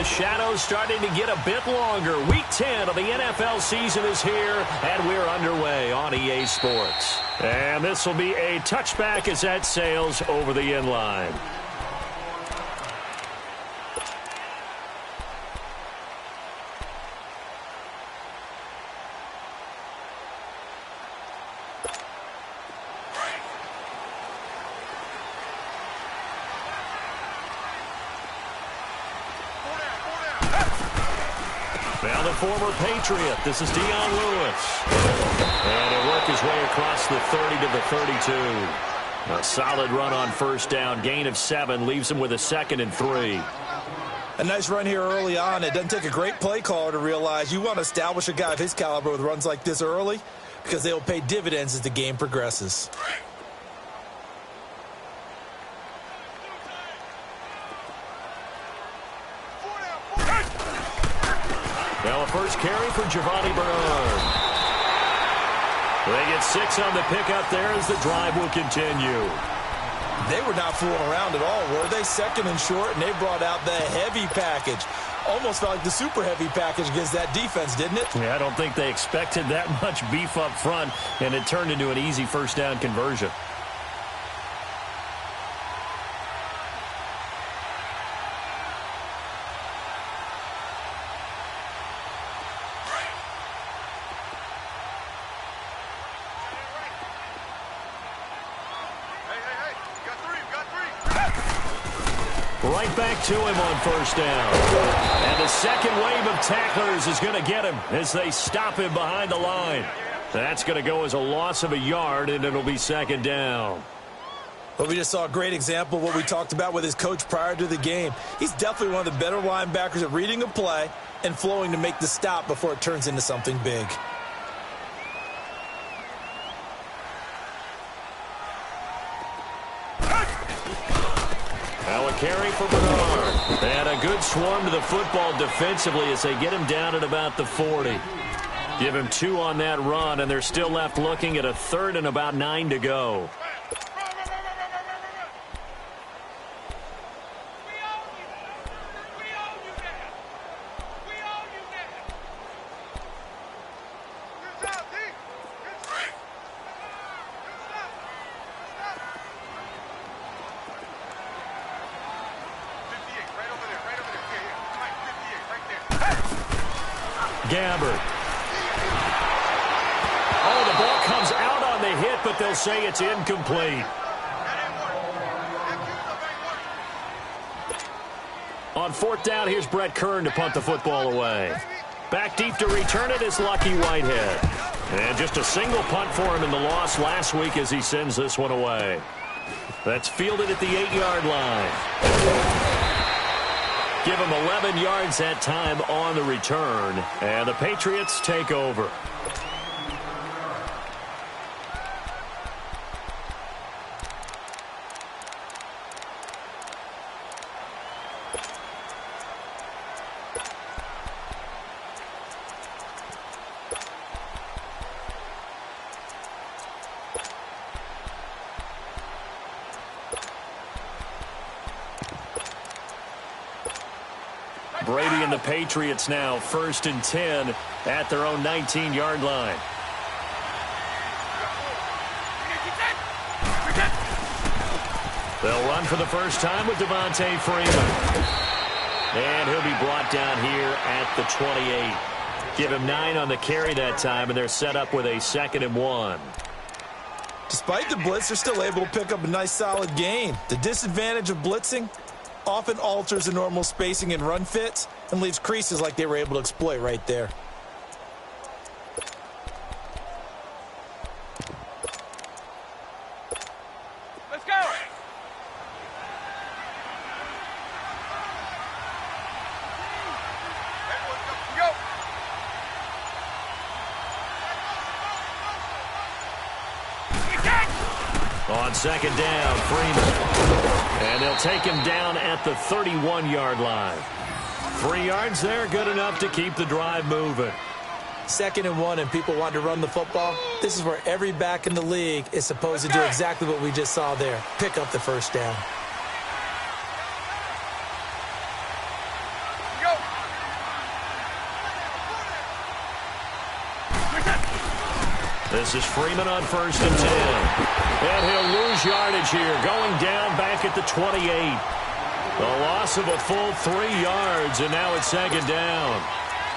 the shadows starting to get a bit longer. Week 10 of the NFL season is here, and we're underway on EA Sports. And this will be a touchback as that sails over the end line. Now the former Patriot. This is Dion Lewis. And he'll work his way across the 30 to the 32. A solid run on first down. Gain of 7 leaves him with a 2nd and 3. A nice run here early on. It doesn't take a great play caller to realize you want to establish a guy of his caliber with runs like this early because they will pay dividends as the game progresses. Now a first carry for Giovanni Bernard. They get 6 on the pickup there as the drive will continue. They were not fooling around at all, were they? 2nd and short, and they brought out the heavy package. Almost felt like the super heavy package against that defense, didn't it? Yeah, I don't think they expected that much beef up front, and it turned into an easy first down conversion. Right back to him on first down. And the second wave of tacklers is going to get him as they stop him behind the line. That's going to go as a loss of a yard, and it'll be 2nd down. Well, we just saw a great example of what we talked about with his coach prior to the game. He's definitely one of the better linebackers at reading a play and flowing to make the stop before it turns into something big. Now a carry for Bernard. And a good swarm to the football defensively as they get him down at about the 40. Give him 2 on that run, and they're still left looking at a 3rd and about 9 to go. Gabbert. Oh, the ball comes out on the hit, but they'll say it's incomplete. On 4th down, here's Brett Kern to punt the football away. Back deep to return it is Lucky Whitehead. And just a single punt for him in the loss last week as he sends this one away. That's fielded at the 8-yard line. Give him 11 yards that time on the return, and the Patriots take over. Brady and the Patriots now 1st and 10 at their own 19-yard line. They'll run for the first time with Devontae Freeman. And he'll be brought down here at the 28. Give him 9 on the carry that time, and they're set up with a 2nd and 1. Despite the blitz, they're still able to pick up a nice solid gain. The disadvantage of blitzing often alters the normal spacing and run fits and leaves creases like they were able to exploit right there. Let's go! On 2nd down, Freeman. And they'll take him down at the 31-yard line. 3 yards there, good enough to keep the drive moving. 2nd and 1 and people want to run the football. This is where every back in the league is supposed to do exactly what we just saw there. Pick up the first down. Go! This is Freeman on 1st and 10. And he'll lose yardage here, going down back at the 28. A loss of a full 3 yards, and now it's 2nd down.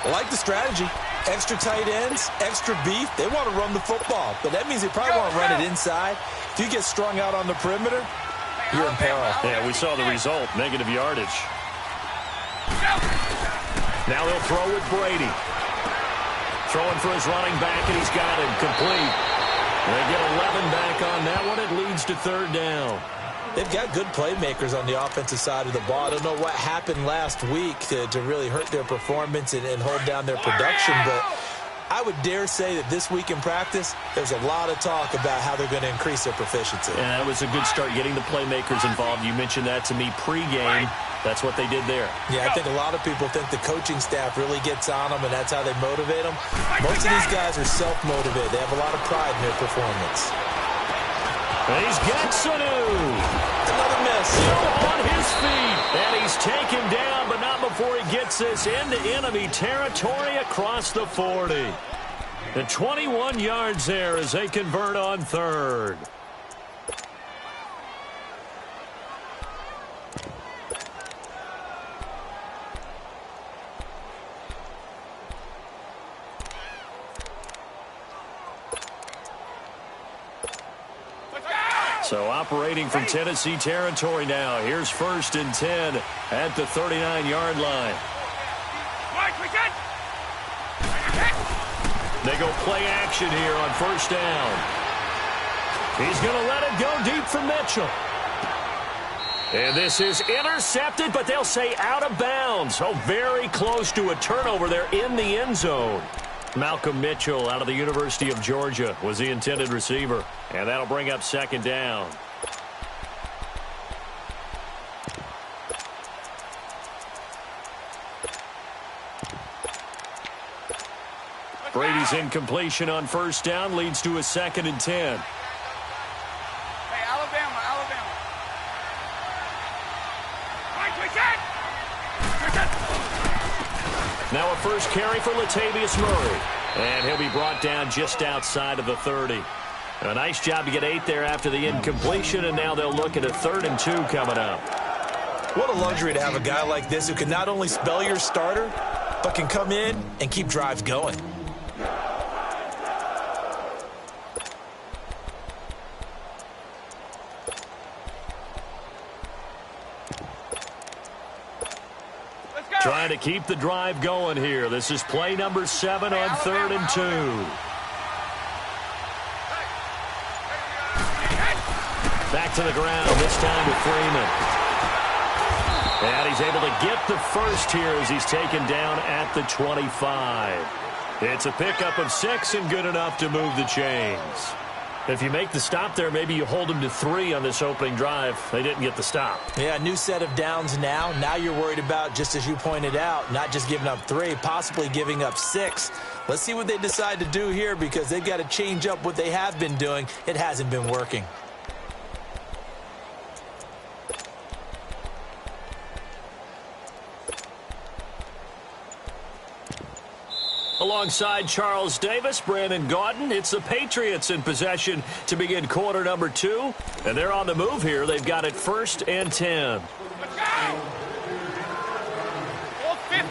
I like the strategy. Extra tight ends, extra beef. They want to run the football, but that means they probably want to run it inside. If you get strung out on the perimeter, you're in peril. Yeah, we saw the result, negative yardage. Now he'll throw with Brady. Throwing for his running back, and he's got him complete. They get 11 back on that one. It leads to 3rd down. They've got good playmakers on the offensive side of the ball. I don't know what happened last week to really hurt their performance and hold down their production, but I would dare say that this week in practice, there's a lot of talk about how they're going to increase their proficiency. Yeah, that was a good start, getting the playmakers involved. You mentioned that to me pregame. That's what they did there. Yeah, I think a lot of people think the coaching staff really gets on them, and that's how they motivate them. Most of these guys are self-motivated. They have a lot of pride in their performance. And he's got Sanu. Another miss. Still on his feet. And he's taken down, but not before he gets this into enemy territory across the 40. And 21 yards there as they convert on 3rd. So operating from Tennessee territory now. Here's 1st and 10 at the 39-yard line. They go play action here on 1st down. He's going to let it go deep for Mitchell. And this is intercepted, but they'll say out of bounds. So very close to a turnover there in the end zone. Malcolm Mitchell out of the University of Georgia was the intended receiver. And that'll bring up 2nd down. Brady's incompletion on 1st down leads to a 2nd and 10. Hey, Alabama. Now a first carry for Latavius Murray. And he'll be brought down just outside of the 30. A nice job to get 8 there after the incompletion, and now they'll look at a 3rd and 2 coming up. What a luxury to have a guy like this who can not only spell your starter, but can come in and keep drives going. Trying to keep the drive going here. This is play number 7 on 3rd and 2. Back to the ground, this time with Freeman. And he's able to get the first here as he's taken down at the 25. It's a pickup of 6 and good enough to move the chains. If you make the stop there, maybe you hold them to 3 on this opening drive. They didn't get the stop. Yeah, new set of downs now. Now you're worried about, just as you pointed out, not just giving up 3, possibly giving up 6. Let's see what they decide to do here, because they've got to change up what they have been doing. It hasn't been working. Alongside Charles Davis, Brandon Gaudin, it's the Patriots in possession to begin quarter number 2. And they're on the move here. They've got it 1st and 10. Let's go! Hold 50.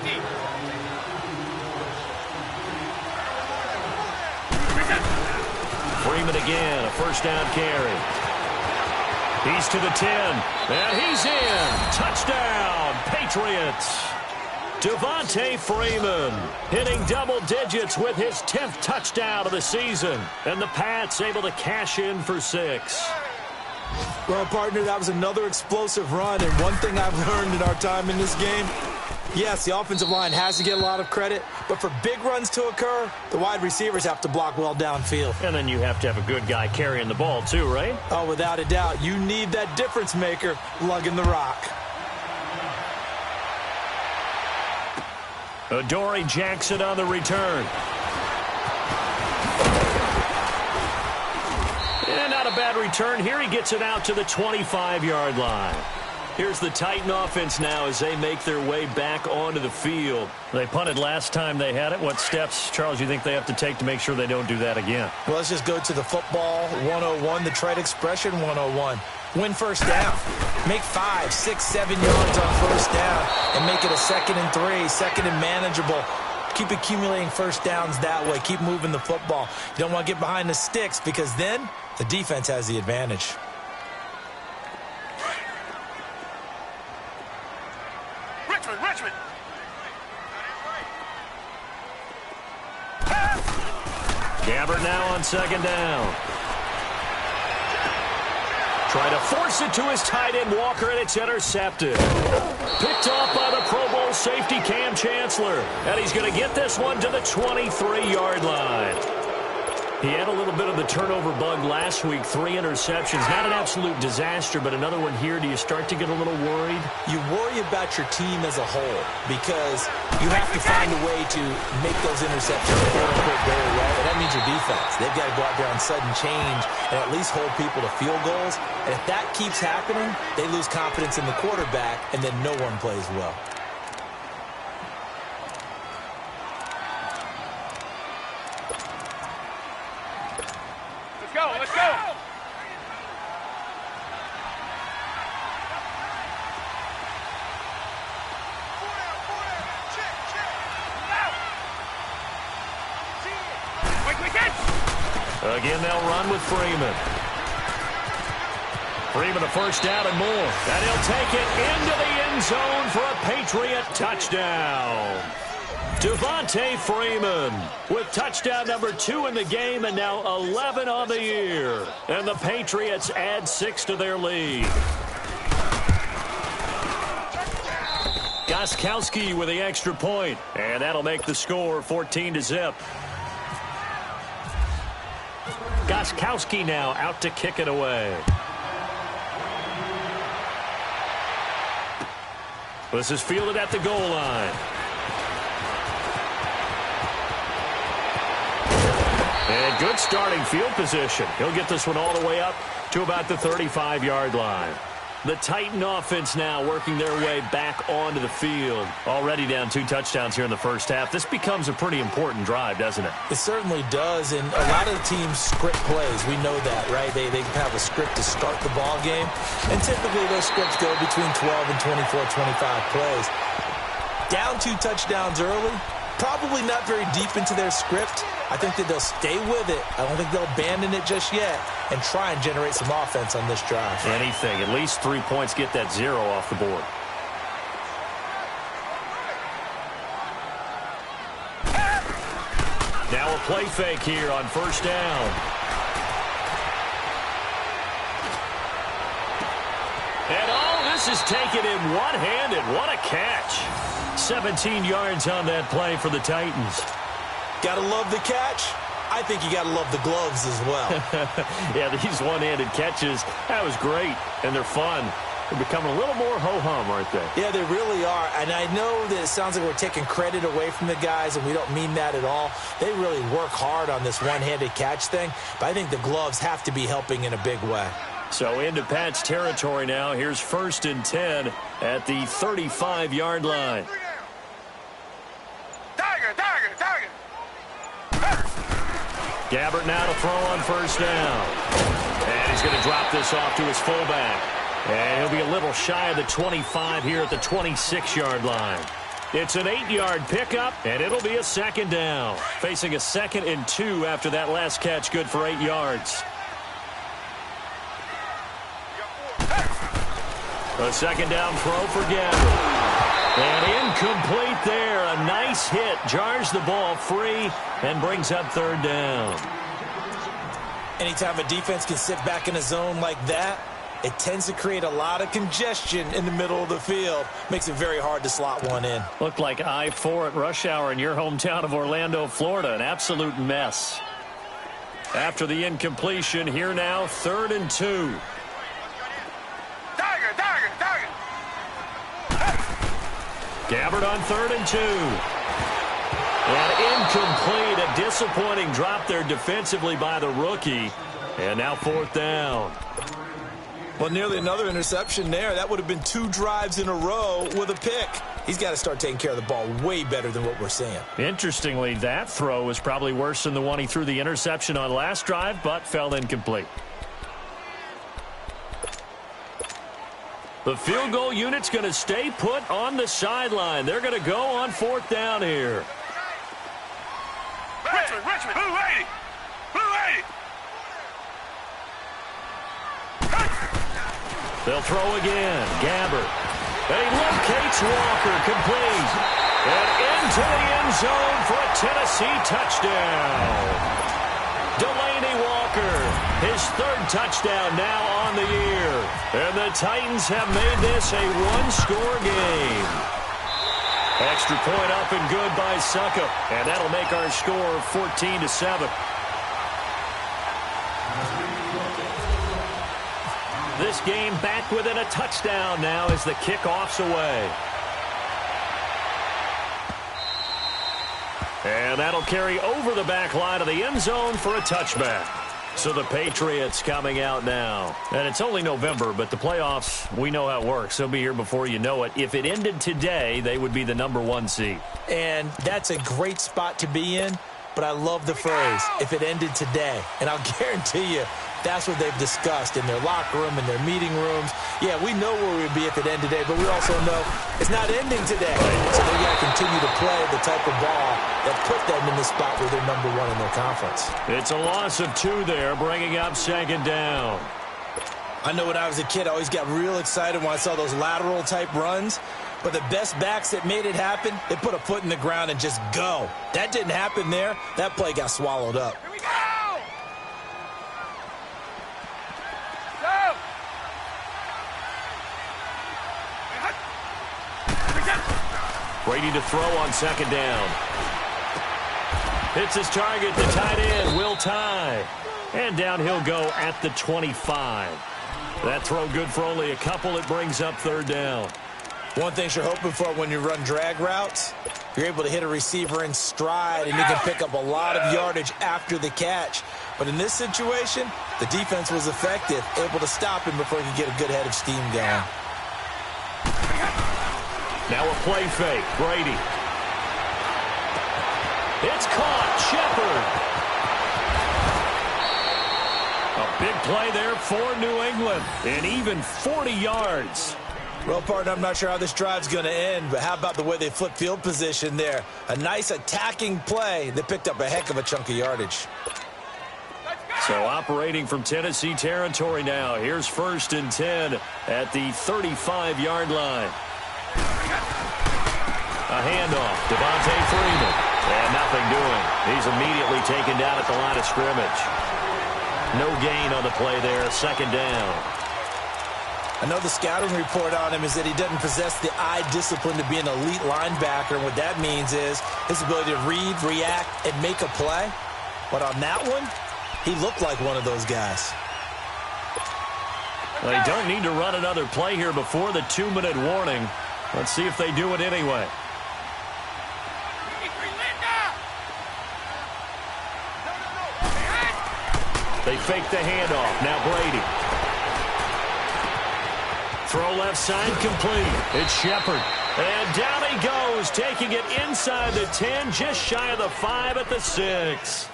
Freeman again, a 1st down carry. He's to the 10, and he's in. Touchdown, Patriots. Devontae Freeman hitting double digits with his 10th touchdown of the season. And the Pats able to cash in for 6. Well, partner, that was another explosive run. And one thing I've learned in our time in this game, yes, the offensive line has to get a lot of credit, but for big runs to occur, the wide receivers have to block well downfield. And then you have to have a good guy carrying the ball too, right? Oh, without a doubt. You need that difference maker lugging the rock. Adoree Jackson on the return. And not a bad return here. He gets it out to the 25-yard line. Here's the Titan offense now as they make their way back onto the field. They punted last time they had it. What steps, Charles, you think they have to take to make sure they don't do that again? Well, let's just go to the football 101, the trade expression 101. Win first down. Make 5, 6, 7 yards on first down and make it a 2nd and 3, 2nd and manageable. Keep accumulating first downs that way. Keep moving the football. You don't want to get behind the sticks because then the defense has the advantage. Richmond. Gabbert now on 2nd down. Trying to force it to his tight end, Walker, and it's intercepted. Picked off by the Pro Bowl safety, Cam Chancellor. And he's going to get this one to the 23-yard line. He had a little bit of the turnover bug last week, 3 interceptions. Not an absolute disaster, but another one here. Do you start to get a little worried? You worry about your team as a whole because you have to find a way to make those interceptions quote-unquote go away, and that means your defense. They've got to go out there on sudden change and at least hold people to field goals. And if that keeps happening, they lose confidence in the quarterback, and then no one plays well. Let's go. Again, they'll run with Freeman. Freeman a first down and more. And he'll take it into the end zone for a Patriot touchdown. Devontae Freeman with touchdown number 2 in the game and now 11 on the year. And the Patriots add 6 to their lead. Gostkowski with the extra point, and that'll make the score 14-0. Gostkowski now out to kick it away. This is fielded at the goal line. And good starting field position. He'll get this one all the way up to about the 35-yard line. The Titan offense now working their way back onto the field. Already down 2 touchdowns here in the first half. This becomes a pretty important drive, doesn't it? It certainly does, and a lot of the teams script plays. We know that, right? They have a script to start the ball game, and typically those scripts go between 12 and 24, 25 plays. Down 2 touchdowns early, probably not very deep into their script. I think that they'll stay with it. I don't think they'll abandon it just yet and try and generate some offense on this drive. Anything. At least 3 points, get that 0 off the board. Now a play fake here on first down. And this is taken in one-handed. What a catch. 17 yards on that play for the Titans. Gotta love the catch. I think you gotta love the gloves as well. Yeah, these one-handed catches, that was great, and they're fun. They're becoming a little more ho-hum, aren't they? Yeah, they really are. And I know that it sounds like we're taking credit away from the guys, and we don't mean that at all. They really work hard on this one-handed catch thing, but I think the gloves have to be helping in a big way. So into Pat's territory now. Here's 1st and 10 at the 35-yard line. Gabbert now to throw on first down. And he's going to drop this off to his fullback. And he'll be a little shy of the 25 here at the 26-yard line. It's an 8-yard pickup, and it'll be a 2nd down. Facing a 2nd and 2 after that last catch, good for 8 yards. A 2nd down throw for Gabbert. And incomplete there. A nice hit. Jars the ball free and brings up 3rd down. Anytime a defense can sit back in a zone like that, it tends to create a lot of congestion in the middle of the field. Makes it very hard to slot one in. Looked like I-4 at rush hour in your hometown of Orlando, Florida. An absolute mess. After the incompletion, here now, 3rd and 2. Gabbert on 3rd and 2. And incomplete. A disappointing drop there defensively by the rookie. And now 4th down. Well, nearly another interception there. That would have been 2 drives in a row with a pick. He's got to start taking care of the ball way better than what we're seeing. Interestingly, that throw was probably worse than the one he threw the interception on last drive, but fell incomplete. The field goal unit's going to stay put on the sideline. They're going to go on 4th down here. Richmond, Blue 80! Blue 80! They'll throw again. Gabbert. And he locates Walker, complete. And into the end zone for a Tennessee touchdown. Delaney Walker, his 3rd touchdown now on the year. And the Titans have made this a 1-score game. Extra point up and good by Succop. And that'll make our score 14-7. This game back within a touchdown now as the kickoff's away. And that'll carry over the back line of the end zone for a touchback. So the Patriots coming out now. And it's only November, but the playoffs, we know how it works. They'll be here before you know it. If it ended today, they would be the #1 seed. And that's a great spot to be in, but I love the phrase, if it ended today. And I'll guarantee you, that's what they've discussed in their locker room, in their meeting rooms. Yeah, we know where we'd be if it ended today, but we also know it's not ending today. So they've got to continue to play the type of ball that put them in the spot where they're #1 in their conference. It's a loss of 2 there, bringing up 2nd down. I know when I was a kid, I always got real excited when I saw those lateral-type runs. But the best backs that made it happen, they put a foot in the ground and just go. That didn't happen there. That play got swallowed up. Here we go! Brady to throw on 2nd down. Hits his target, the tight end, Will Tye. And down he'll go at the 25. That throw good for only a couple. It brings up 3rd down. One thing you're hoping for when you run drag routes, you're able to hit a receiver in stride, and you can pick up a lot of yardage after the catch. But in this situation, the defense was effective, able to stop him before he could get a good head of steam going. Now a play fake. Brady. It's caught. Shepard. A big play there for New England. And even 40 yards. Well, partner, I'm not sure how this drive's going to end, but how about the way they flip field position there? A nice attacking play that picked up a heck of a chunk of yardage. So operating from Tennessee territory now. Here's 1st and 10 at the 35-yard line. A handoff. Devontae Freeman. And nothing doing. He's immediately taken down at the line of scrimmage. No gain on the play there. 2nd down. I know the scouting report on him is that he doesn't possess the eye discipline to be an elite linebacker. And what that means is his ability to read, react, and make a play. But on that one, he looked like one of those guys. Well, they don't need to run another play here before the 2-minute warning. Let's see if they do it anyway. They fake the handoff. Now Brady. Throw left side complete. It's Shepard. And down he goes, taking it inside the 10, just shy of the 5 at the 6.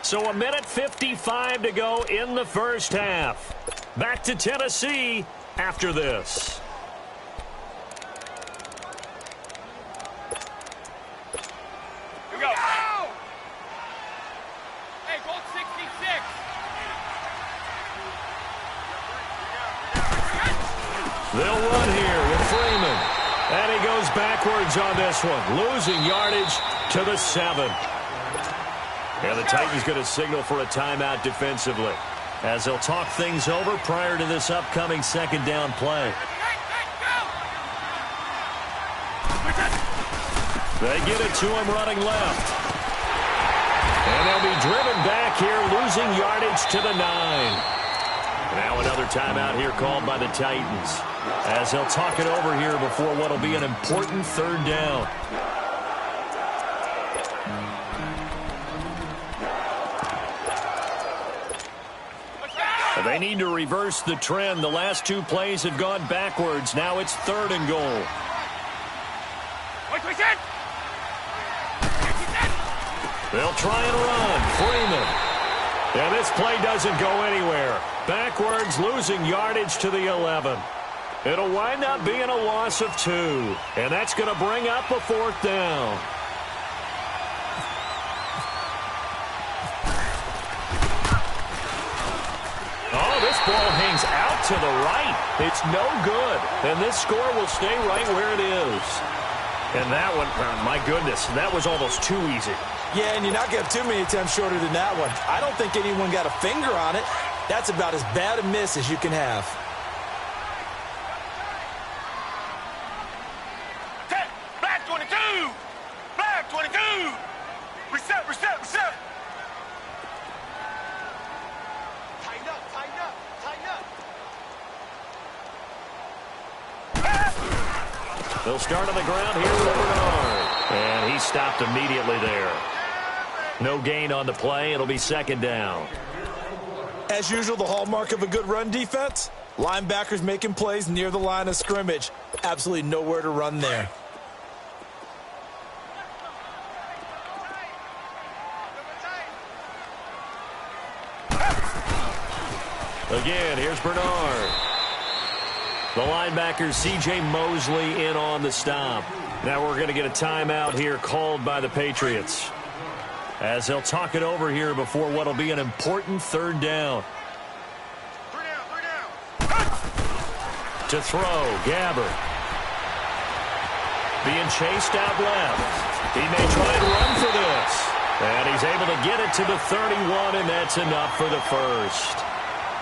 So 1:55 to go in the first half. Back to Tennessee after this. Here we go. Hey, goal 66. They'll run here with Freeman. And he goes backwards on this one, losing yardage to the 7. And the Titans going to signal for a timeout defensively as they'll talk things over prior to this upcoming 2nd down play. They get it to him running left. And they'll be driven back here, losing yardage to the 9. Now another timeout here called by the Titans as they'll talk it over here before what will be an important 3rd down. They need to reverse the trend. The last two plays have gone backwards. Now it's 3rd and goal. They'll try and run. Freeman. And this play doesn't go anywhere. Backwards, losing yardage to the 11. It'll wind up being a loss of 2. And that's going to bring up a 4th down. Oh, this ball hangs out to the right. It's no good. And this score will stay right where it is. And that one, my goodness, that was almost too easy. Yeah, and you're not going to have too many attempts shorter than that one. I don't think anyone got a finger on it. That's about as bad a miss as you can have. Black 22! Black 22! Reset, reset, reset! Tighten up, tighten up, tighten up! They'll start on the ground here with Bernard. And he stopped immediately there. No gain on the play. It'll be 2nd down. As usual, the hallmark of a good run defense, linebackers making plays near the line of scrimmage. Absolutely nowhere to run there. Again, here's Bernard. The linebacker, C.J. Mosley, in on the stop. Now we're going to get a timeout here called by the Patriots, as they'll talk it over here before what will be an important 3rd down. 3 down. To throw, Gabbert. Being chased out left. He may try and run for this. And he's able to get it to the 31, and that's enough for the 1st.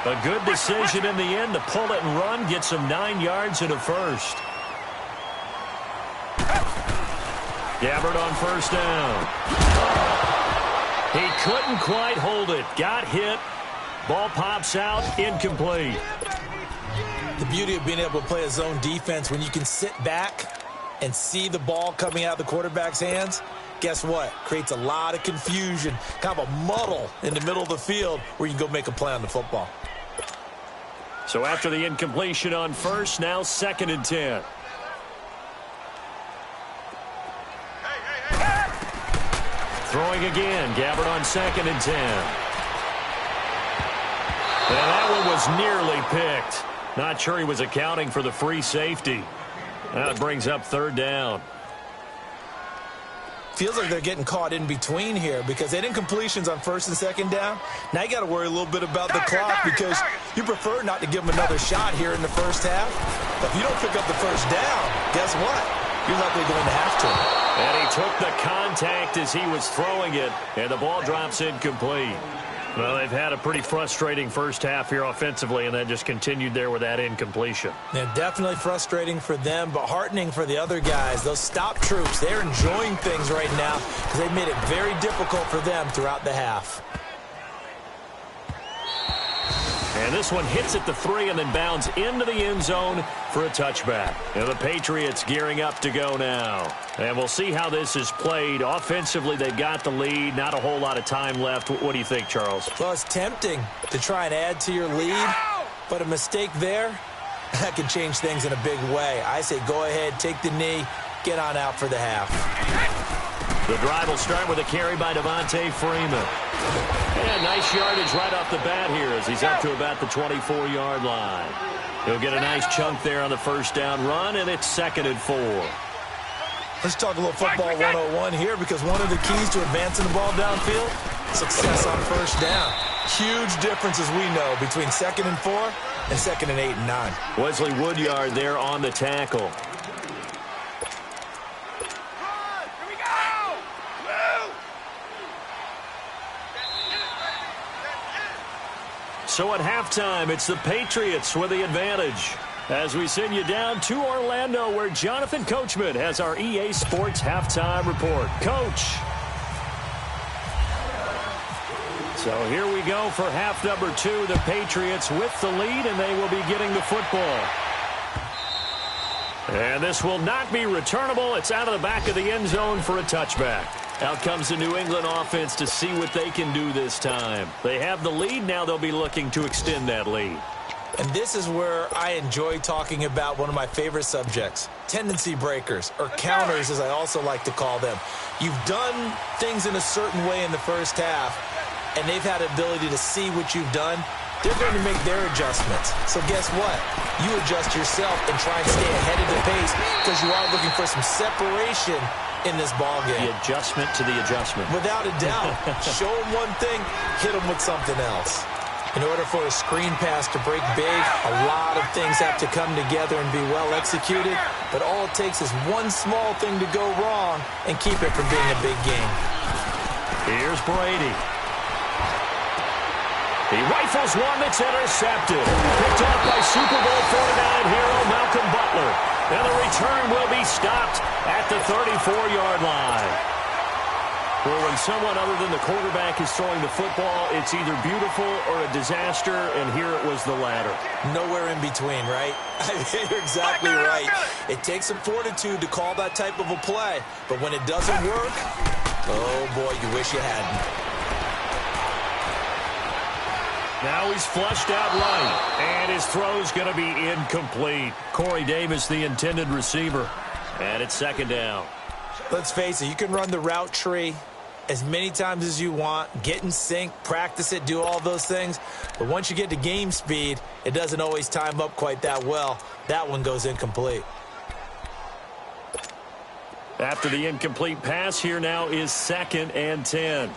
A good decision in the end to pull it and run, get some 9 yards and a 1st. Gabbert on 1st down. He couldn't quite hold it. Got hit. Ball pops out. Incomplete. The beauty of being able to play a zone defense when you can sit back and see the ball coming out of the quarterback's hands, guess what? Creates a lot of confusion, kind of a muddle in the middle of the field where you can go make a play on the football. So after the incompletion on 1st, now 2nd and 10. Throwing again. Gabbert on 2nd and 10. And that one was nearly picked. Not sure he was accounting for the free safety. That brings up 3rd down. Feels like they're getting caught in between here because they had incompletions on 1st and 2nd down. Now you got to worry a little bit about the clock because you prefer not to give them another shot here in the 1st half. But if you don't pick up the 1st down, guess what? You're likely going to have to. And he took the contact as he was throwing it, and the ball drops incomplete. Well, they've had a pretty frustrating 1st half here offensively, and then just continued there with that incompletion. Yeah, definitely frustrating for them, but heartening for the other guys. Those stop troops, they're enjoying things right now because they've made it very difficult for them throughout the half. And this one hits at the 3 and then bounds into the end zone for a touchback. And the Patriots gearing up to go now. And we'll see how this is played. Offensively, they've got the lead. Not a whole lot of time left. What do you think, Charles? Well, it's tempting to try and add to your lead, but a mistake there, that can change things in a big way. I say go ahead, take the knee, get on out for the half. The drive will start with a carry by Devontae Freeman. And nice yardage right off the bat here as he's up to about the 24-yard line. He'll get a nice chunk there on the 1st down run, and it's 2nd and 4. Let's talk a little football 101 here because one of the keys to advancing the ball downfield, success on 1st down. Huge difference, as we know, between 2nd and 4 and 2nd and 8 and 9. Wesley Woodyard there on the tackle. So at halftime, it's the Patriots with the advantage. As we send you down to Orlando, where Jonathan Coachman has our EA Sports halftime report. Coach. So here we go for half number 2. The Patriots with the lead, and they will be getting the football. And this will not be returnable. It's out of the back of the end zone for a touchback. Out comes the New England offense to see what they can do this time. They have the lead. Now they'll be looking to extend that lead. And this is where I enjoy talking about one of my favorite subjects, tendency breakers, or counters as I also like to call them. You've done things in a certain way in the first half, and they've had the ability to see what you've done. They're going to make their adjustments. So guess what? You adjust yourself and try and stay ahead of the pace because you are looking for some separation in this ball game. The adjustment to the adjustment. Without a doubt. Show them one thing, hit them with something else. In order for a screen pass to break big, a lot of things have to come together and be well executed, but all it takes is one small thing to go wrong and keep it from being a big game. Here's Brady. He rifles one that's intercepted. Picked off by Super Bowl 49 hero Malcolm Butler. And the return will be stopped at the 34-yard line. Well, when someone other than the quarterback is throwing the football, it's either beautiful or a disaster, and here it was the latter. Nowhere in between, right? You're exactly right. It takes some fortitude to call that type of a play, but when it doesn't work, oh boy, you wish you hadn't. Now he's flushed out right, and his throw's going to be incomplete. Corey Davis, the intended receiver, and it's second down. Let's face it, you can run the route tree as many times as you want, get in sync, practice it, do all those things. But once you get to game speed, it doesn't always time up quite that well. That one goes incomplete. After the incomplete pass, here now is 2nd and 10.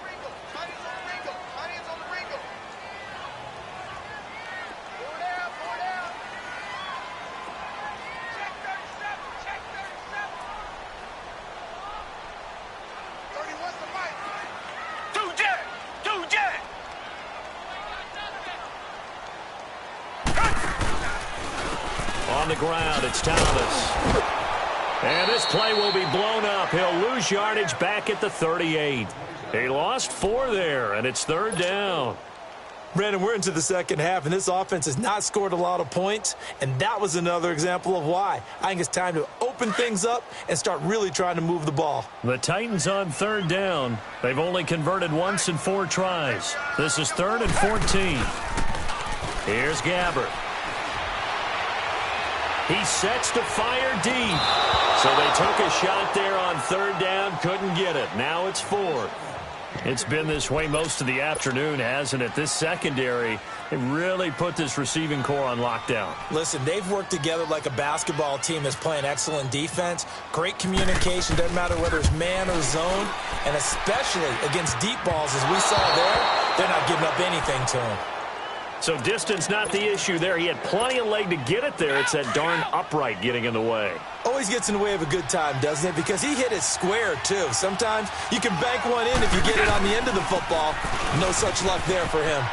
On the ground, it's Thomas. And this play will be blown up. He'll lose yardage back at the 38. He lost 4 there, and it's 3rd down. Brandon, we're into the second half, and this offense has not scored a lot of points, and that was another example of why. I think it's time to open things up and start really trying to move the ball. The Titans on 3rd down. They've only converted once in 4 tries. This is 3rd and 14. Here's Gabbert. He sets to fire deep. So they took a shot there on 3rd down, couldn't get it. Now it's 4th. It's been this way most of the afternoon, hasn't it? This secondary, it really put this receiving core on lockdown. Listen, they've worked together like a basketball team that's playing excellent defense. Great communication, doesn't matter whether it's man or zone. And especially against deep balls, as we saw there, they're not giving up anything to him. So distance not the issue there. He had plenty of leg to get it there. It's that darn upright getting in the way. Always gets in the way of a good time, doesn't it? Because he hit it square, too. Sometimes you can bank one in if you get it on the end of the football. No such luck there for him.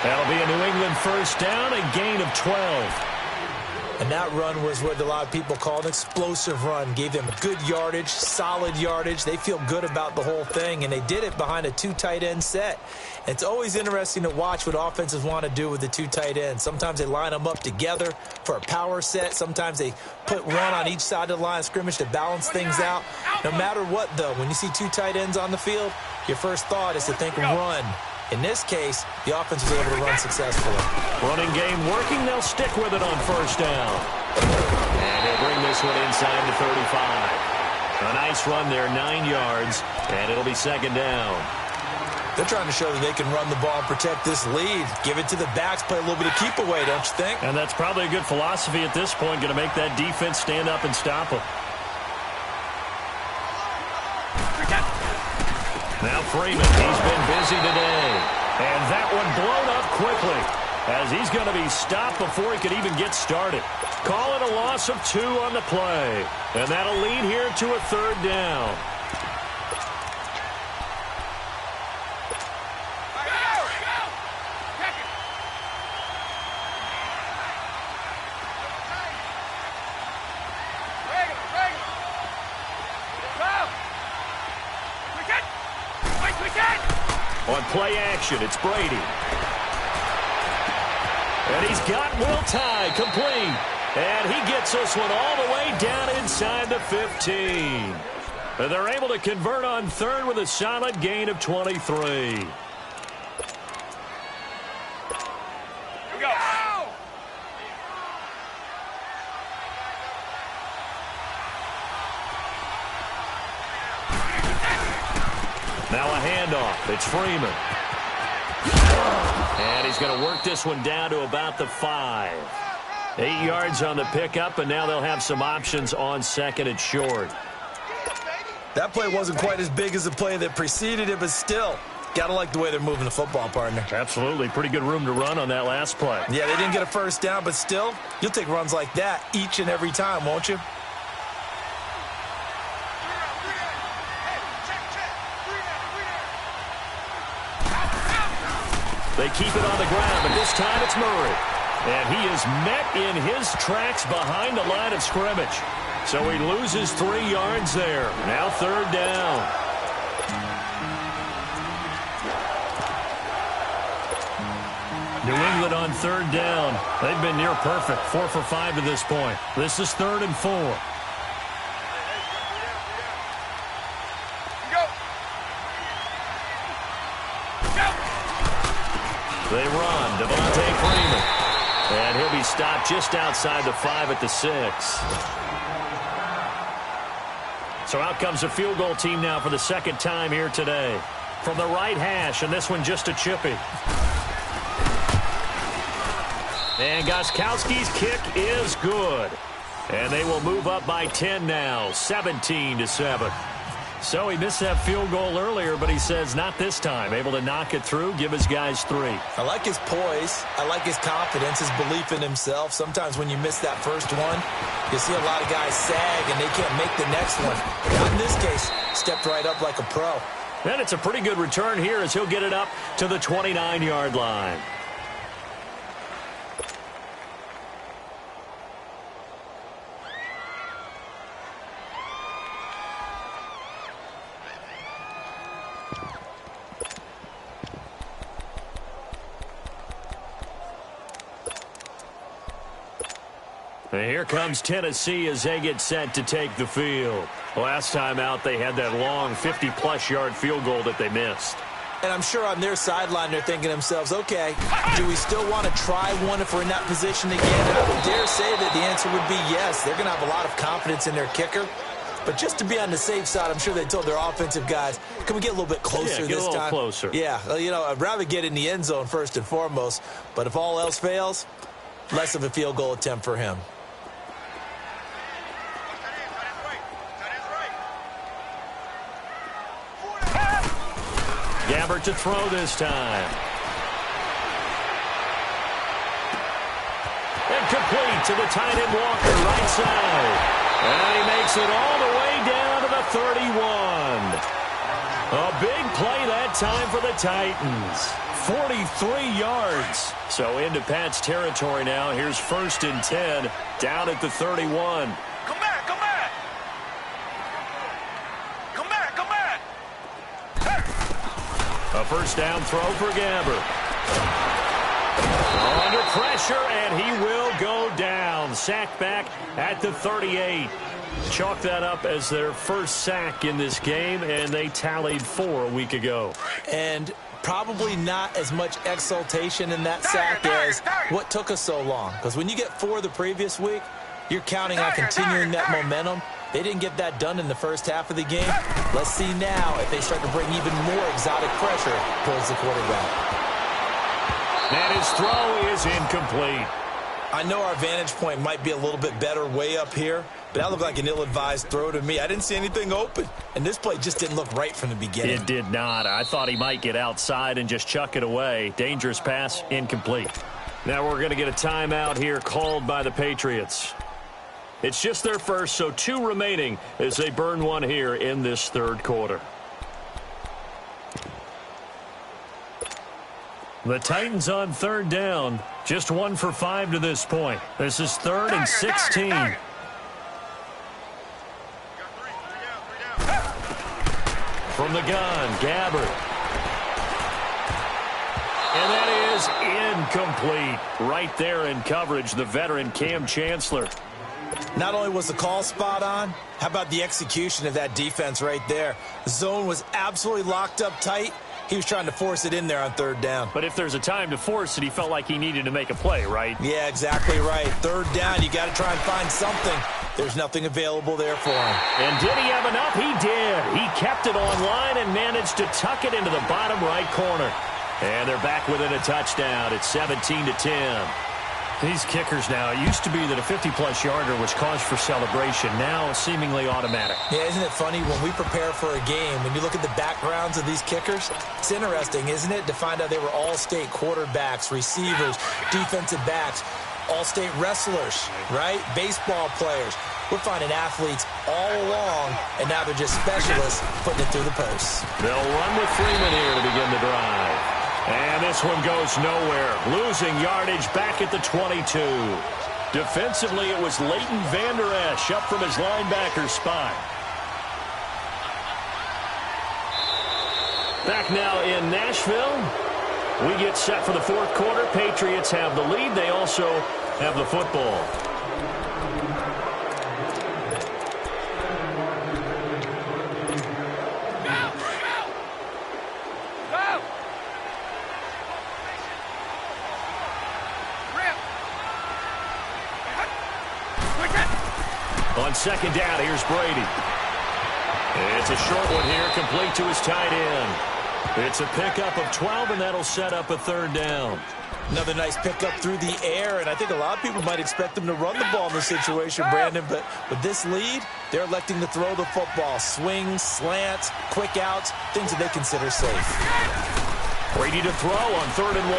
That'll be a New England first down, a gain of 12. And that run was what a lot of people call an explosive run. Gave them good yardage, solid yardage. They feel good about the whole thing, and they did it behind a 2 tight end set. It's always interesting to watch what offenses want to do with the 2 tight ends. Sometimes they line them up together for a power set. Sometimes they put one on each side of the line of scrimmage to balance things out. No matter what, though, when you see 2 tight ends on the field, your first thought is to think run. In this case, the offense was able to run successfully. Running game working. They'll stick with it on first down. And they'll bring this one inside the 35. A nice run there, 9 yards, and it'll be second down. They're trying to show that they can run the ball and protect this lead. Give it to the backs, play a little bit of keep away, don't you think? And that's probably a good philosophy at this point, going to make that defense stand up and stop them. Now Freeman, he's been busy today. And that one blown up quickly as he's going to be stopped before he could even get started. Call it a loss of 2 on the play. And that'll lead here to a 3rd down. On play action, it's Brady. And he's got Will Tye complete. And he gets this one all the way down inside the 15. And they're able to convert on third with a solid gain of 23. Go. Now a handoff. It's Freeman. And he's going to work this one down to about the 5. 8 yards on the pickup, and now they'll have some options on second and short. That play wasn't quite as big as the play that preceded it, but still, got to like the way they're moving the football, partner. Absolutely. Pretty good room to run on that last play. Yeah, they didn't get a first down, but still, you'll take runs like that each and every time, won't you? They keep it on the ground, but this time it's Murray. And he is met in his tracks behind the line of scrimmage. So he loses 3 yards there. Now third down. New England on third down. They've been near perfect, 4 for 5 to this point. This is 3rd and 4. They run. Devontae Freeman. And he'll be stopped just outside the 5 at the 6. So out comes a field goal team now for the second time here today. From the right hash, and this one just a chippy. And Gostkowski's kick is good. And they will move up by 10 now, 17-7. So he missed that field goal earlier, but he says not this time. Able to knock it through, give his guys 3. I like his poise. I like his confidence, his belief in himself. Sometimes when you miss that first one, you see a lot of guys sag and they can't make the next one. Not in this case. Stepped right up like a pro. And it's a pretty good return here as he'll get it up to the 29-yard line. And here comes Tennessee as they get set to take the field. Last time out, they had that long 50-plus yard field goal that they missed. And I'm sure on their sideline they're thinking to themselves, okay, do we still want to try one if we're in that position again? And I would dare say that the answer would be yes. They're going to have a lot of confidence in their kicker. But just to be on the safe side, I'm sure they told their offensive guys, can we get a little bit closer this time? Get a little closer. Yeah, you know, I'd rather get in the end zone first and foremost. But if all else fails, less of a field goal attempt for him. Gabbert to throw this time. And complete to the tight end Walker, right side. And he makes it all the way down to the 31. A big play that time for the Titans. 43 yards. So into Pat's territory now. Here's 1st and 10 down at the 31. Come back, come back. Come back, come back. A first down throw for Gabbert. Under pressure, and he will go down. Sacked back at the 38. Chalk that up as their first sack in this game, and they tallied 4 a week ago. And probably not as much exultation in that sack as what took us so long. Because when you get 4 the previous week, you're counting on continuing that momentum. They didn't get that done in the first half of the game. Let's see now if they start to bring even more exotic pressure towards the quarterback. And his throw is incomplete. I know our vantage point might be a little bit better way up here, but that looked like an ill-advised throw to me. I didn't see anything open, and this play just didn't look right from the beginning. It did not. I thought he might get outside and just chuck it away. Dangerous pass, incomplete. Now we're going to get a timeout here called by the Patriots. It's just their first, so 2 remaining as they burn one here in this 3rd quarter. The Titans on 3rd down, just 1 for 5 to this point. This is 3rd and 16. From the gun, Gabbert. And that is incomplete. Right there in coverage, the veteran Cam Chancellor. Not only was the call spot on, how about the execution of that defense right there? The zone was absolutely locked up tight. He was trying to force it in there on third down. But if there's a time to force it, he felt like he needed to make a play, right? Yeah, exactly right. Third down, you got to try and find something. There's nothing available there for him. And did he have enough? He did. He kept it online and managed to tuck it into the bottom right corner. And they're back within a touchdown. It's 17-10. These kickers now, it used to be that a 50-plus yarder was cause for celebration. Now seemingly automatic. Yeah, isn't it funny when we prepare for a game, when you look at the backgrounds of these kickers, it's interesting, isn't it, to find out they were all-state quarterbacks, receivers, defensive backs, all-state wrestlers, right? Baseball players. We're finding athletes all along, and now they're just specialists putting it through the posts. They'll run with Freeman here to begin the drive. And this one goes nowhere. Losing yardage back at the 22. Defensively, it was Leighton Vander Esch up from his linebacker spot. Back now in Nashville. We get set for the fourth quarter. Patriots have the lead. They also have the football. On second down, here's Brady. It's a short one here, complete to his tight end. It's a pickup of 12, and that'll set up a third down. Another nice pickup through the air, and I think a lot of people might expect them to run the ball in this situation, Brandon, but with this lead, they're electing to throw the football. Swings, slants, quick outs, things that they consider safe. Brady to throw on 3rd and 1.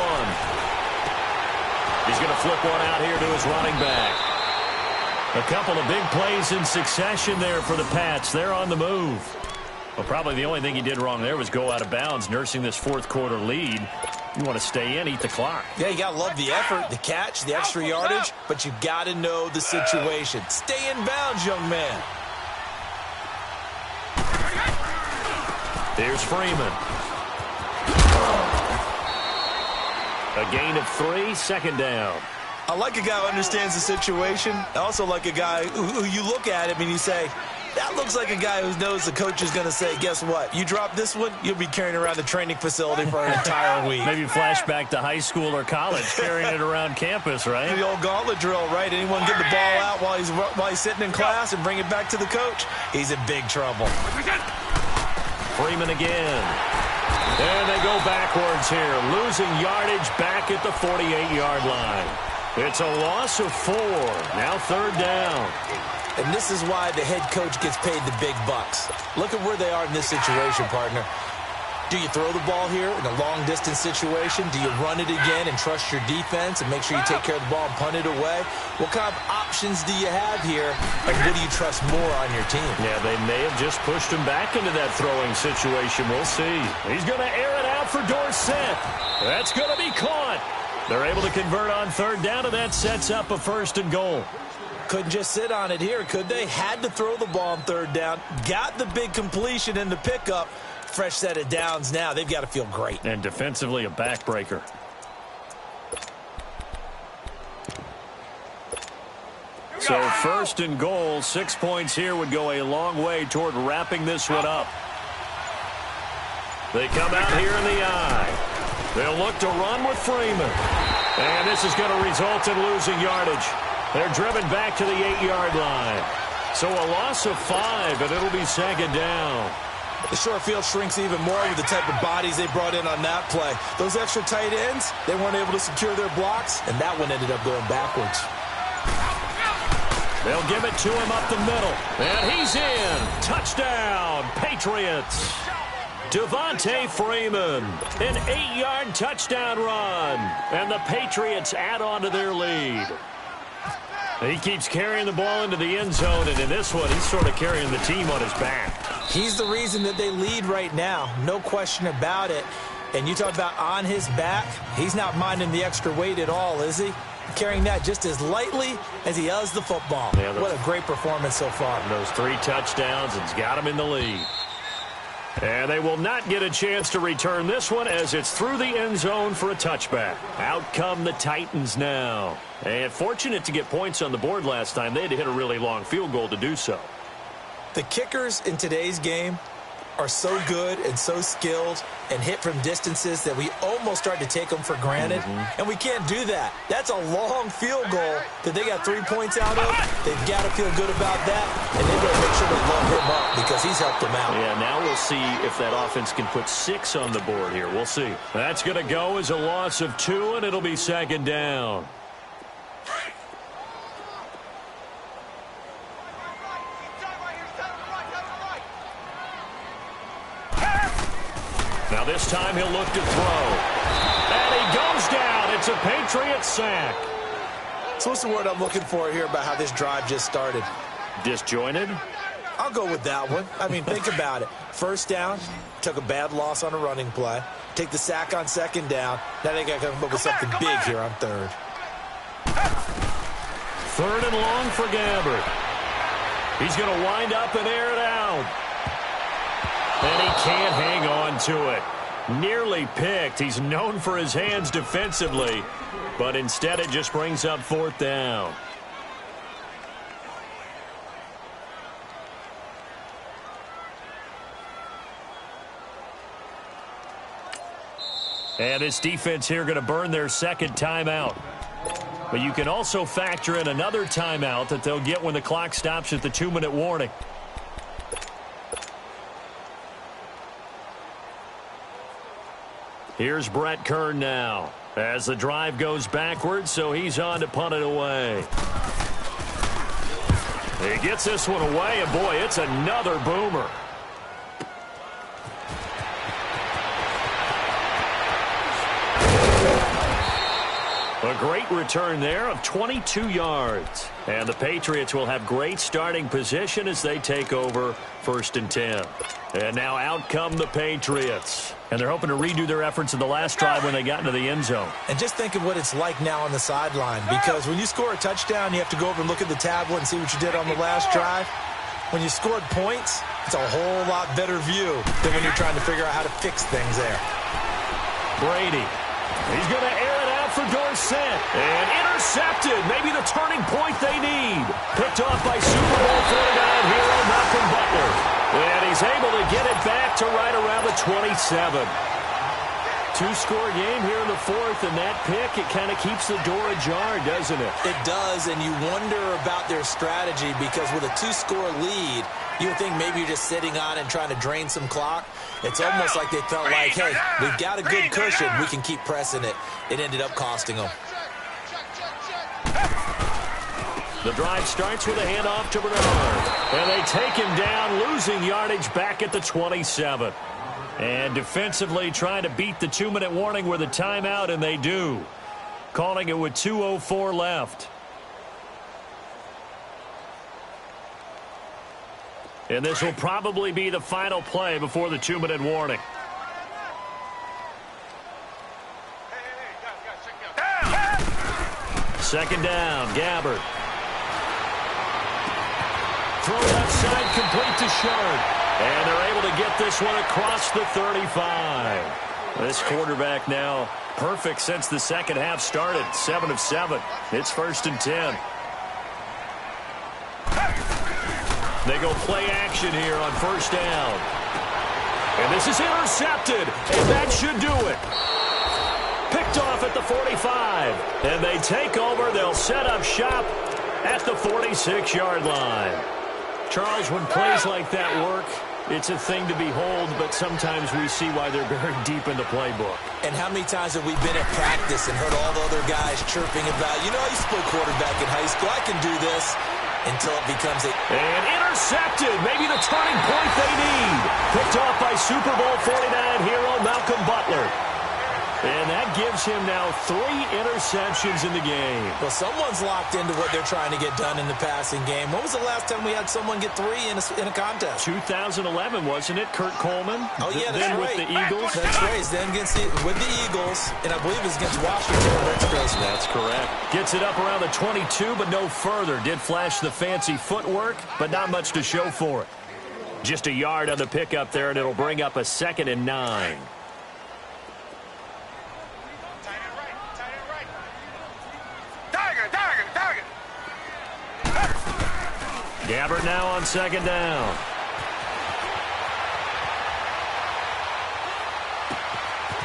He's going to flip one out here to his running back. A couple of big plays in succession there for the Pats. They're on the move. Well, probably the only thing he did wrong there was go out of bounds, nursing this fourth quarter lead. You want to stay in, eat the clock. Yeah, you got to love the effort, the catch, the extra yardage, but you got to know the situation. Stay in bounds, young man. Here's Freeman. A gain of 3, second down. I like a guy who understands the situation. I also like a guy who you look at him and you say, that looks like a guy who knows the coach is going to say, guess what? You drop this one, you'll be carrying around the training facility for an entire week. Maybe flashback to high school or college, carrying it around campus, right? The old gauntlet drill, right? Anyone get the ball out while he's sitting in class and bring it back to the coach? He's in big trouble. Freeman again. And they go backwards here, losing yardage back at the 48-yard line. It's a loss of 4. Now third down. And this is why the head coach gets paid the big bucks. Look at where they are in this situation, partner. Do you throw the ball here in a long-distance situation? Do you run it again and trust your defense and make sure you take care of the ball and punt it away? What kind of options do you have here, and what do you trust more on your team? Yeah, they may have just pushed him back into that throwing situation. We'll see. He's going to air it out for Dorsett. That's going to be caught. They're able to convert on third down, and that sets up a 1st and goal. Couldn't just sit on it here, could they? Had to throw the ball on third down. Got the big completion in the pickup. Fresh set of downs now. They've got to feel great. And defensively, a backbreaker. So 1st and goal, 6 points here would go a long way toward wrapping this one up. They come out here in the eye. They'll look to run with Freeman. And this is going to result in losing yardage. They're driven back to the 8-yard line. So a loss of 5, and it'll be 2nd down. The short field shrinks even more with the type of bodies they brought in on that play. Those extra tight ends, they weren't able to secure their blocks, and that one ended up going backwards. They'll give it to him up the middle. And he's in. Touchdown, Patriots. Devontae Freeman, an 8-yard touchdown run. And the Patriots add on to their lead. He keeps carrying the ball into the end zone, and in this one, he's sort of carrying the team on his back. He's the reason that they lead right now, no question about it. And you talk about on his back, he's not minding the extra weight at all, is he? Carrying that just as lightly as he does the football. Yeah, what a great performance so far. Those 3 touchdowns, it's got him in the lead. And they will not get a chance to return this one as it's through the end zone for a touchback. Out come the Titans now. And fortunate to get points on the board last time. They had to hit a really long field goal to do so. The kickers in today's game are so good and so skilled and hit from distances that we almost start to take them for granted. And we can't do that. That's a long field goal that they got 3 points out of. They've got to feel good about that, and they've got to make sure they load him up because he's helped them out. Yeah, now we'll see if that offense can put 6 on the board here. We'll see. That's going to go as a loss of 2, and it'll be second down. Now this time he'll look to throw. And he goes down. It's a Patriots sack. So what's the word I'm looking for here about how this drive just started? Disjointed? I'll go with that one. I mean, think about it. First down, took a bad loss on a running play. Take the sack on second down. Now they got to come up with something big here on third. Third and long for Gabbert. He's going to wind up and air it out. And he can't hang on to it. Nearly picked. He's known for his hands defensively, but instead it just brings up fourth down. And this defense here going to burn their second timeout. But you can also factor in another timeout that they'll get when the clock stops at the 2-minute warning. Here's Brett Kern now as the drive goes backwards, so he's on to punt it away. He gets this one away, and boy, it's another boomer. A great return there of 22 yards. And the Patriots will have great starting position as they take over 1st and 10. And now out come the Patriots. And they're hoping to redo their efforts in the last drive when they got into the end zone. And just think of what it's like now on the sideline, because when you score a touchdown, you have to go over and look at the tablet and see what you did on the last drive. When you scored points, it's a whole lot better view than when you're trying to figure out how to fix things there. Brady. He's going to air it out for Dorsett. And intercepted. Maybe the turning point they need. Picked off by Super Bowl 49 hero Malcolm Butler. And he's able to get it back to right around the 27. Two-score game here in the fourth, and that pick, it kind of keeps the door ajar, doesn't it? It does, and you wonder about their strategy because with a two-score lead, you would think maybe you're just sitting on and trying to drain some clock. It's almost like they felt like, hey, we've got a good cushion. We can keep pressing it. It ended up costing them. The drive starts with a handoff to Bernard. And they take him down, losing yardage back at the 27. And defensively trying to beat the 2-minute warning with a timeout, and they do. Calling it with 2:04 left. And this will probably be the final play before the 2-minute warning. Second down, Gabbert. Throw left side, complete to Sharp. And they're able to get this one across the 35. This quarterback now perfect since the second half started. 7 of 7. It's 1st and 10. They go play action here on 1st down. And this is intercepted. And that should do it. Picked off at the 45. And they take over. They'll set up shop at the 46-yard line. Charles, when plays like that work, it's a thing to behold, but sometimes we see why they're buried deep in the playbook. And how many times have we been at practice and heard all the other guys chirping about, you know, I used to play quarterback in high school. I can do this. Until it becomes a... And intercepted. Maybe the turning point they need. Picked off by Super Bowl 49 hero Malcolm Butler. And that gives him now 3 interceptions in the game. Well, someone's locked into what they're trying to get done in the passing game. When was the last time we had someone get 3 in a contest? 2011, wasn't it? Kurt Coleman? Oh, yeah, that's then right. With the Eagles? That's right. Then with the Eagles, and I believe it was against Washington. That's correct. Gets it up around the 22, but no further. Did flash the fancy footwork, but not much to show for it. Just a yard on the pickup there, and it'll bring up a 2nd and 9. Gabbert now on 2nd down.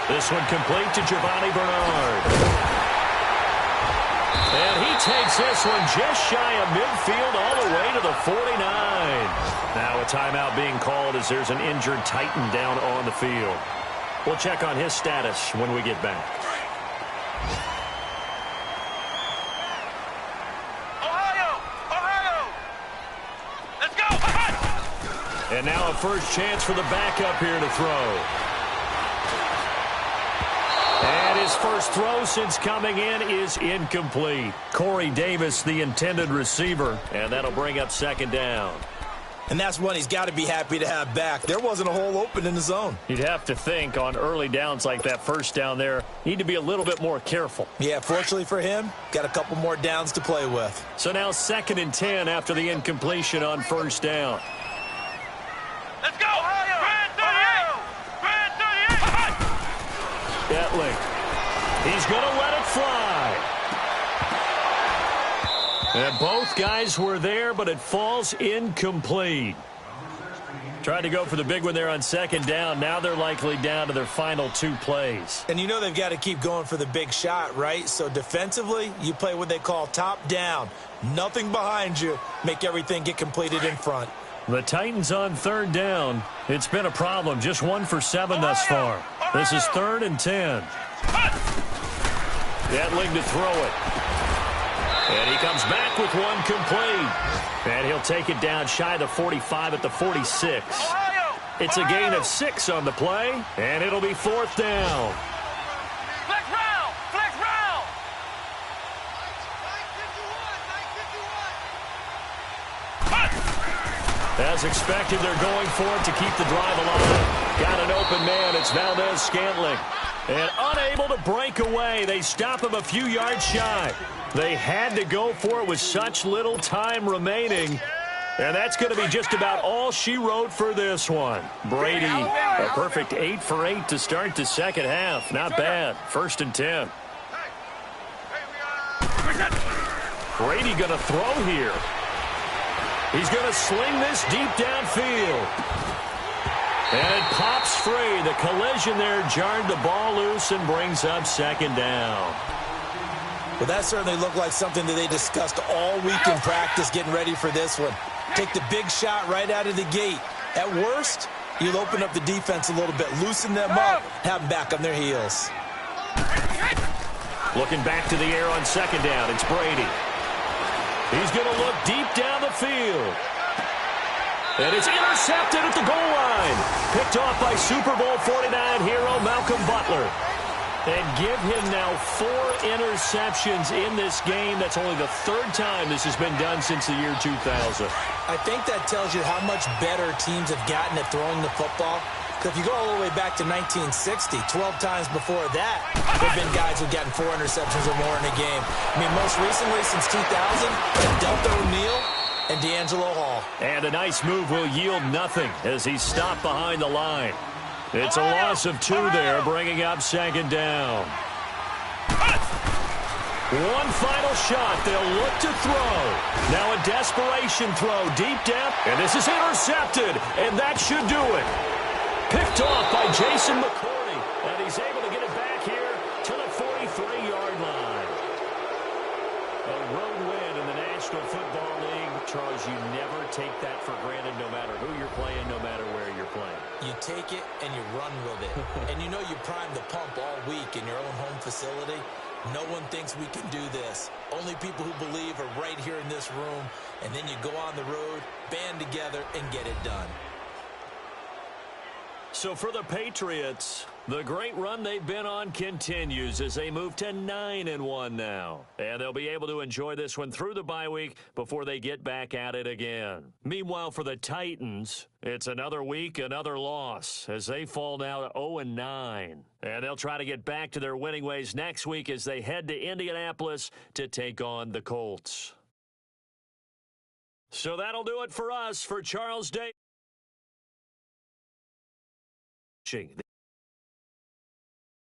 This one complete to Giovanni Bernard. And he takes this one just shy of midfield all the way to the 49. Now a timeout being called as there's an injured Titan down on the field. We'll check on his status when we get back. And now a first chance for the backup here to throw. And his first throw since coming in is incomplete. Corey Davis, the intended receiver, and that'll bring up 2nd down. And that's one he's got to be happy to have back. There wasn't a hole open in the zone. You'd have to think on early downs like that first down there, need to be a little bit more careful. Yeah, fortunately for him, got a couple more downs to play with. So now 2nd and 10 after the incompletion on first down. Let's go! Brand 38! Brand 38! Etling. He's going to let it fly. And both guys were there, but it falls incomplete. Tried to go for the big one there on 2nd down. Now they're likely down to their final 2 plays. And you know they've got to keep going for the big shot, right? So defensively, you play what they call top down. Nothing behind you. Make everything get completed in front. The Titans on 3rd down. It's been a problem. Just 1 for 7 thus far. This is 3rd and 10. Etling to throw it. And he comes back with one complete. And he'll take it down shy of the 45 at the 46. It's a gain of 6 on the play, and it'll be 4th down. Flex round! Flex round! As expected, they're going for it to keep the drive alive. Got an open man. It's Valdez-Scantling. And unable to break away. They stop him a few yards shy. They had to go for it with such little time remaining. And that's going to be just about all she wrote for this one. Brady, a perfect 8 for 8 to start the second half. Not bad. 1st and 10. Brady going to throw here. He's going to sling this deep downfield. And it pops free. The collision there jarred the ball loose and brings up 2nd down. Well, that certainly looked like something that they discussed all week in practice getting ready for this one. Take the big shot right out of the gate. At worst, you'll open up the defense a little bit, loosen them up, have them back on their heels. Looking back to the air on 2nd down, it's Brady. He's going to look deep down the field. And it's intercepted at the goal line. Picked off by Super Bowl 49 hero Malcolm Butler. And give him now 4 interceptions in this game. That's only the 3rd time this has been done since the year 2000. I think that tells you how much better teams have gotten at throwing the football. Because if you go all the way back to 1960, 12 times before that, there have been guys who've gotten 4 interceptions or more in a game. I mean, most recently, since 2000, Delta O'Neal and D'Angelo Hall. And a nice move will yield nothing as he's stopped behind the line. It's a loss of 2 there, bringing up 2nd down. One final shot. They'll look to throw. Now a desperation throw deep down. And this is intercepted. And that should do it. Picked off by Jason McCourty. And he's able to get it back here to the 43-yard line. A road win in the National Football League. Charles, you never take that for granted no matter who you're playing, no matter where you're playing. You take it and you run with it. And you know you primed the pump all week in your own home facility. No one thinks we can do this. Only people who believe are right here in this room. And then you go on the road, band together, and get it done. So for the Patriots, the great run they've been on continues as they move to 9-1 now. And they'll be able to enjoy this one through the bye week before they get back at it again. Meanwhile, for the Titans, it's another week, another loss as they fall now to 0-9. And they'll try to get back to their winning ways next week as they head to Indianapolis to take on the Colts. So that'll do it for us. For Charles Day. watching.